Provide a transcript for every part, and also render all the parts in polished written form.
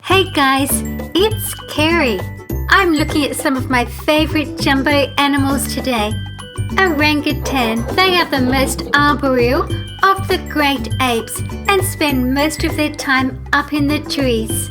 Hey guys, it's Kerry. I'm looking at some of my favourite jumbo animals today. Orangutan. They are the most arboreal of the great apes and spend most of their time up in the trees.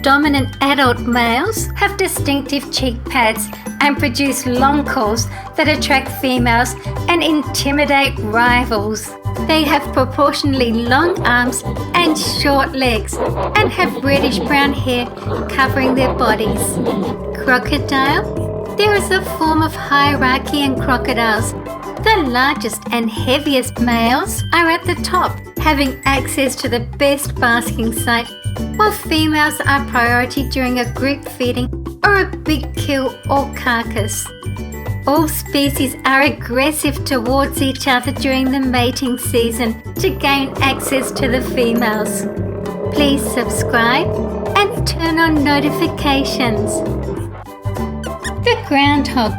Dominant adult males have distinctive cheek pads and produce long calls that attract females and intimidate rivals. They have proportionally long arms and short legs and have reddish-brown hair covering their bodies. Crocodile. There is a form of hierarchy in crocodiles. The largest and heaviest males are at the top, having access to the best basking site, while females are priority during a group feeding or a big kill or carcass. All species are aggressive towards each other during the mating season to gain access to the females. Please subscribe and turn on notifications. The groundhog.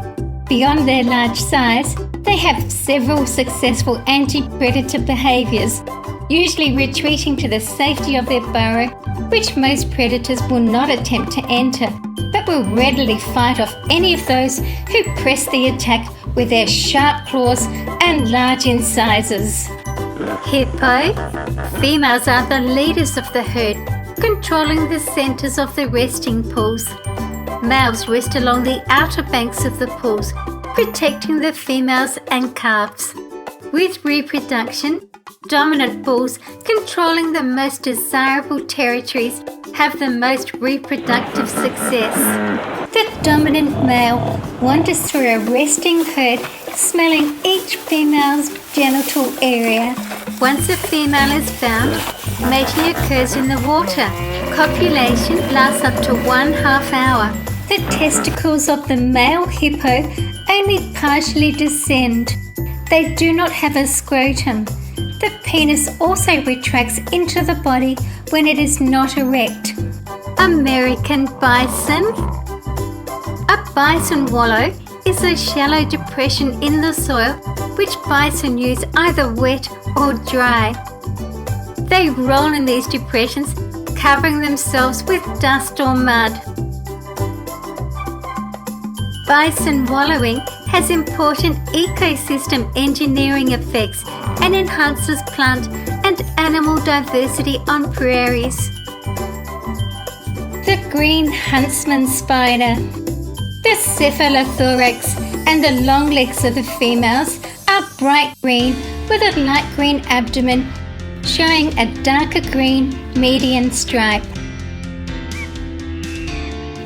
Beyond their large size, they have several successful anti-predator behaviours, usually retreating to the safety of their burrow, which most predators will not attempt to enter, but will readily fight off any of those who press the attack with their sharp claws and large incisors. Hippo. Females are the leaders of the herd, controlling the centres of the resting pools. Males rest along the outer banks of the pools, protecting the females and calves. With reproduction, dominant bulls controlling the most desirable territories have the most reproductive success. The dominant male wanders through a resting herd, smelling each female's genital area. Once a female is found, mating occurs in the water. Copulation lasts up to 1/2 hour. The testicles of the male hippo only partially descend. They do not have a scrotum. The penis also retracts into the body when it is not erect. American bison. A bison wallow is a shallow depression in the soil which bison use either wet or dry. They roll in these depressions, covering themselves with dust or mud. Bison wallowing has important ecosystem engineering effects and enhances plant and animal diversity on prairies. The green huntsman spider. The cephalothorax and the long legs of the females are bright green with a light green abdomen showing a darker green median stripe.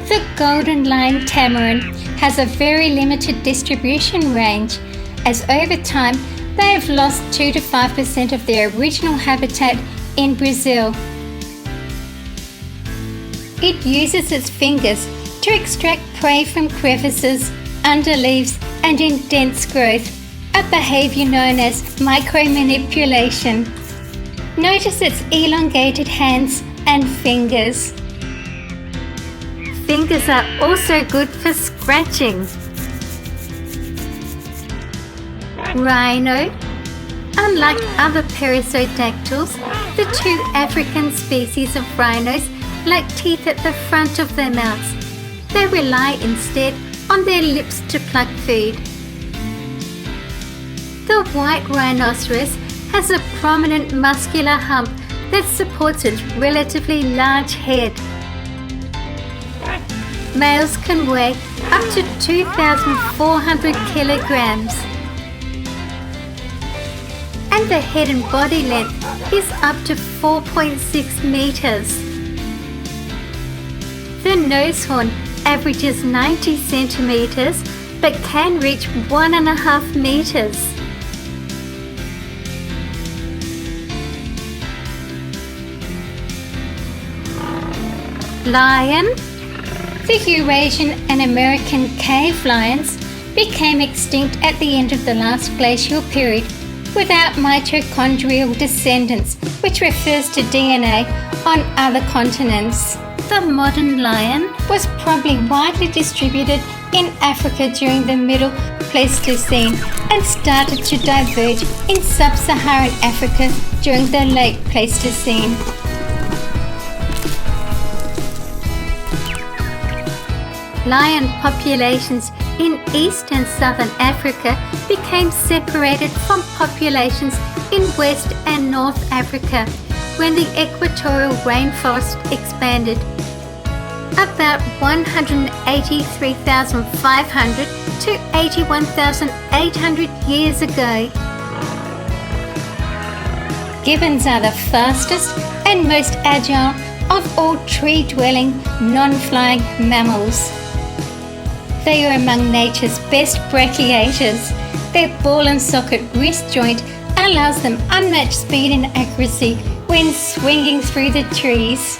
The golden line tamarin has a very limited distribution range, as over time they have lost 2 to 5% of their original habitat in Brazil. It uses its fingers to extract prey from crevices, under leaves and in dense growth, a behaviour known as micromanipulation. Notice its elongated hands and fingers. Fingers are also good for scratching. Rhino. Unlike other perissodactyls, the two African species of rhinos lack teeth at the front of their mouths. They rely instead on their lips to pluck food. The white rhinoceros has a prominent muscular hump that supports its relatively large head. Males can weigh up to 2,400 kilograms. And the head and body length is up to 4.6 meters. The nose horn averages 90 centimeters but can reach 1.5 meters. Lion. The Eurasian and American cave lions became extinct at the end of the last glacial period without mitochondrial descendants, which refers to DNA on other continents. The modern lion was probably widely distributed in Africa during the Middle Pleistocene and started to diverge in sub-Saharan Africa during the Late Pleistocene. lion populations in East and Southern Africa became separated from populations in West and North Africa when the equatorial rainforest expanded. About 183,500 to 81,800 years ago. Gibbons are the fastest and most agile of all tree-dwelling, non-flying mammals. They are among nature's best brachiators. Their ball and socket wrist joint allows them unmatched speed and accuracy when swinging through the trees.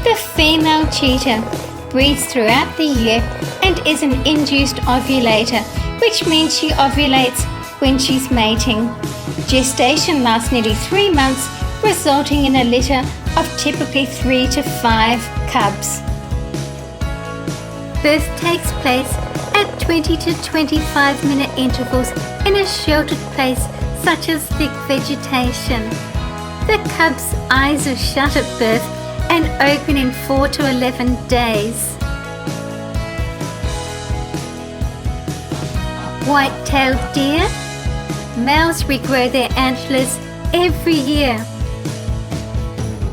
The female cheetah breeds throughout the year and is an induced ovulator, which means she ovulates when she's mating. Gestation lasts nearly 3 months, resulting in a litter of typically 3 to 5 cubs. Birth takes place at 20 to 25-minute intervals in a sheltered place such as thick vegetation. The cub's eyes are shut at birth and open in 4 to 11 days. White-tailed deer. Males regrow their antlers every year.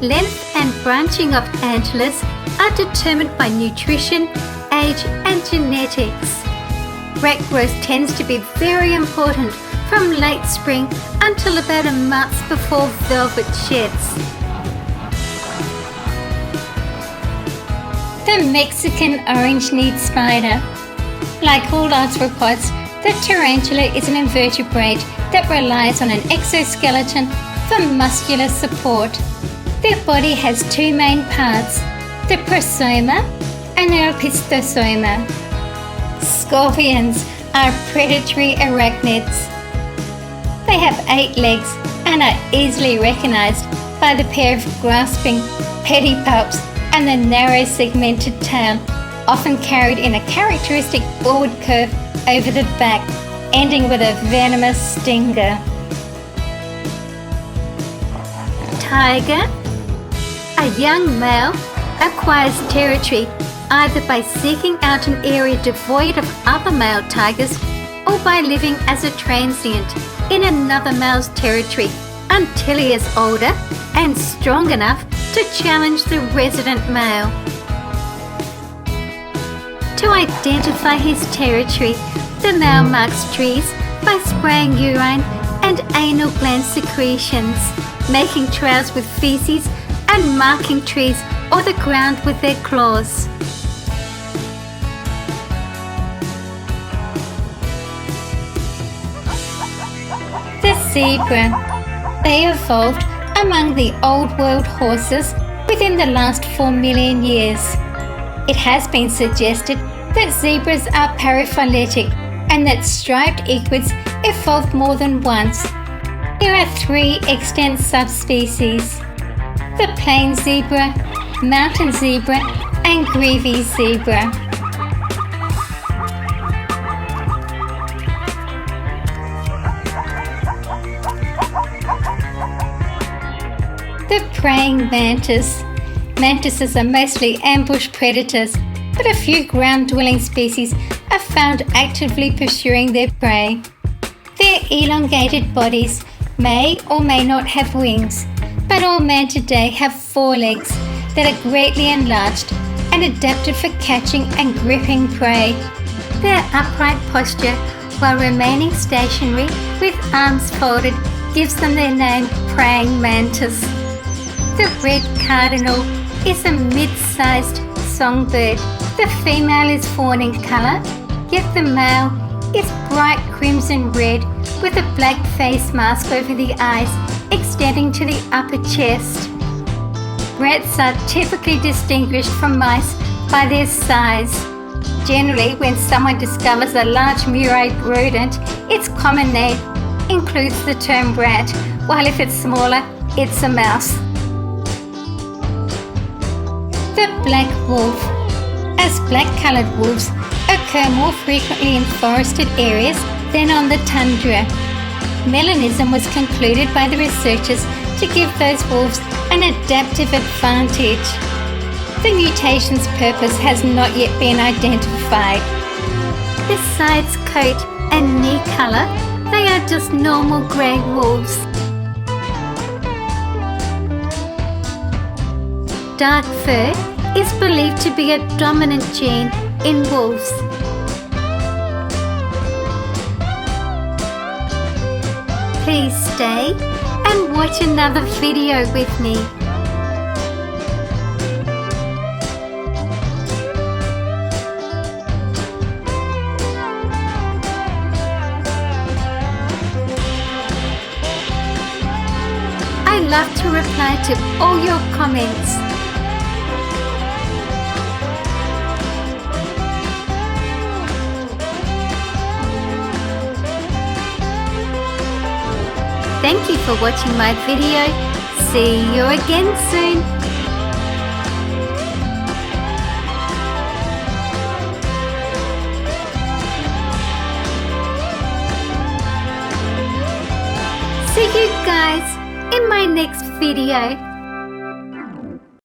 Length and branching of antlers are determined by nutrition, age and genetics. Rat growth tends to be very important from late spring until about a month before velvet sheds. The Mexican orange-kneed spider. Like all arthropods, the tarantula is an invertebrate that relies on an exoskeleton for muscular support. Their body has 2 main parts, the prosoma and the opistosoma. Scorpions are predatory arachnids. They have 8 legs and are easily recognized by the pair of grasping pedipalps and the narrow segmented tail, often carried in a characteristic forward curve over the back, ending with a venomous stinger. Tiger. A young male acquires territory either by seeking out an area devoid of other male tigers or by living as a transient in another male's territory until he is older and strong enough to challenge the resident male. To identify his territory, the male marks trees by spraying urine and anal gland secretions, making trails with feces and marking trees or the ground with their claws. The zebra. They evolved among the Old World horses within the last 4 million years. It has been suggested that zebras are paraphyletic and that striped equids evolved more than once. There are 3 extant subspecies: the plain zebra, mountain zebra and greavy zebra. The praying mantis. Mantises are mostly ambush predators, but a few ground-dwelling species are found actively pursuing their prey. Their elongated bodies may or may not have wings, but all mantidae have 4 legs that are greatly enlarged and adapted for catching and gripping prey. Their upright posture while remaining stationary with arms folded gives them their name praying mantis. The red cardinal is a mid-sized songbird. The female is fawn in colour, yet the male is bright crimson red with a black face mask over the eyes extending to the upper chest. Rats are typically distinguished from mice by their size. Generally, when someone discovers a large murine rodent, its common name includes the term rat, while if it's smaller, it's a mouse. The black wolf. As black-coloured wolves are occur more frequently in forested areas than on the tundra. Melanism was concluded by the researchers to give those wolves an adaptive advantage. The mutation's purpose has not yet been identified. Besides coat and knee colour, they are just normal grey wolves. Dark fur is believed to be a dominant gene in wolves. Please stay and watch another video with me. I love to reply to all your comments. Thank you for watching my video. See you again soon. See you guys in my next video.